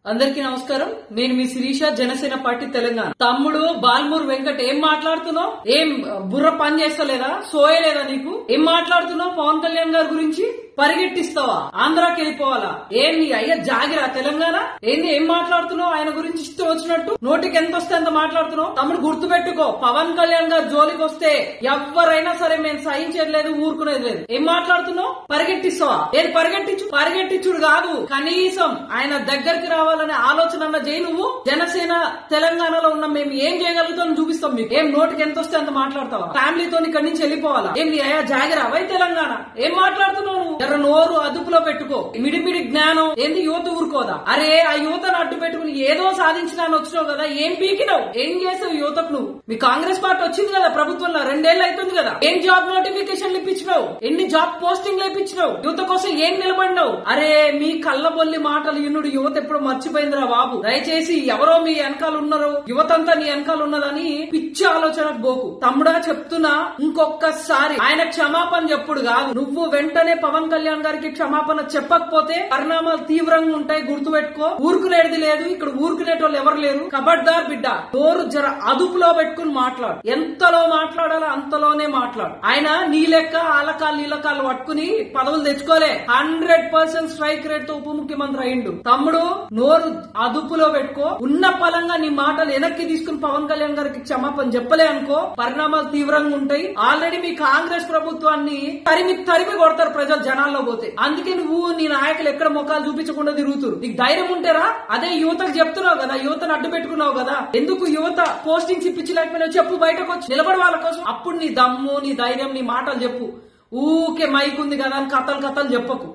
అందరికీ నమస్కారం. నేను మీ శిరీష, జనసేన పార్టీ తెలంగాణ. తమ్ముడు బాల్మూర్ వెంకట్ ఏం మాట్లాడుతున్నావు? ఏం బుర్ర పని చేస్తలేదా? సోయలేదా నీకు? ఏం మాట్లాడుతున్నావు పవన్ కళ్యాణ్ గారి గురించి? పరిగెట్టిస్తావా? ఆంధ్రాకి వెళ్ళిపోవాలా? ఏం నీ అయ్యా జాగిరా తెలంగాణ? ఏంది ఏం మాట్లాడుతున్నావు? ఆయన గురించి ఇష్టం వచ్చినట్టు నోటికి ఎంత వస్తే అంత మాట్లాడుతున్నావు. తమ్ముడు గుర్తు పెట్టుకో, పవన్ కళ్యాణ్ గారు జోలికి వస్తే ఎవరైనా సరే మేము సహించేది లేదు, ఊరుకునేది లేదు. ఏం మాట్లాడుతున్నావు? పరిగెట్టిస్తావా? ఏది పరిగెట్టించుడు కాదు, కనీసం ఆయన దగ్గరికి రావాలనే ఆలోచన అన్న చేయి నువ్వు. జనసేన తెలంగాణలో ఉన్న మేము ఏం చేయగలుగుతాం చూపిస్తాం మీకు. ఏం నోటికి ఎంత వస్తే అంత మాట్లాడతావా? ఫ్యామిలీతో ఇక్కడి నుంచి వెళ్ళిపోవాలా? ఏం నీ అయ్యా జాగిరా వై తెలంగాణ? ఏం మాట్లాడుతున్నావు నువ్వు? నోరు అదుపులో పెట్టుకో. మిడిమిడి జ్ఞానం ఏంది? యువత ఊరుకోదా? అరే ఆ యువతను అడ్డు పెట్టుకుని ఏదో సాధించడానికి వచ్చినావు కదా, ఏం పీకినావు? ఏం చేసావు యువతకు నువ్వు? మీ కాంగ్రెస్ పార్టీ వచ్చింది కదా ప్రభుత్వంలో, 2 ఏళ్ళు అవుతుంది కదా. ఏం జాబ్ నోటిఫికేషన్లు ఇప్పించినావు? ఎన్ని జాబ్ పోస్టింగ్లు ఇప్పించినావు? యువత కోసం ఏం నిలబడినావు? అరే మీ కళ్ళబొల్లి మాటలు ఇన్నుడు యువత ఎప్పుడు మర్చిపోయిందిరా బాబు. దయచేసి ఎవరో మీ వెనకాల ఉన్నారో, యువతంతా నీ వెనకాల ఉన్నదని పిచ్చి ఆలోచనకు పోకు. తమ్ముడా చెప్తున్నా, ఇంకొకసారి ఆయన క్షమాపణ చెప్పుడు కాదు, నువ్వు వెంటనే పవన్ కళ్యాణ్ గారికి క్షమాపణ చెప్పకపోతే పరిణామాలు తీవ్రంగా ఉంటాయి. గుర్తుపెట్టుకో. ఊరుకునేది లేదు ఇక్కడ, ఊరుకునేటోళ్ళు ఎవరు లేరు. కబడ్దార్ బిడ్డ, నోరు జర అదుపులో పెట్టుకుని మాట్లాడు. ఎంతలో మాట్లాడాలో అంతలోనే మాట్లాడు. ఆయన నీ లెక్క ఆలకాలు నీలకాలు పట్టుకుని పదవులు తెచ్చుకోలే. 100% స్ట్రైక్ రేట్ తో ఉప ముఖ్యమంత్రి అయిండు. తమ్ముడు నోరు అదుపులో పెట్టుకో. ఉన్న పలంగా నీ మాటలు వెనక్కి తీసుకుని పవన్ కళ్యాణ్ గారికి క్షమాపణ చెప్పలే అనుకో, పరిణామాలు తీవ్రంగా ఉంటాయి. ఆల్రెడీ మీ కాంగ్రెస్ ప్రభుత్వాన్ని తరిమి కొడతారు ప్రజలు జనాల్లో పోతే. అందుకే నువ్వు నీ నాయకులు ఎక్కడ ముఖాలు చూపించకుండా తిరుగుతురు. నీకు ధైర్యం ఉంటేరా అదే యువతకు చెప్తున్నావు కదా, యువతను అడ్డు పెట్టుకున్నావు కదా. ఎందుకు యువత పోస్టింగ్స్ ఇప్పించలేకపోయినా చెప్పు, బయటకు వచ్చి నిలబడి వాళ్ళ కోసం. అప్పుడు నీ దమ్ము, నీ ధైర్యం, నీ మాటలు చెప్పు. ఊకే మైక్ ఉంది కదా అని కథలు చెప్పకు.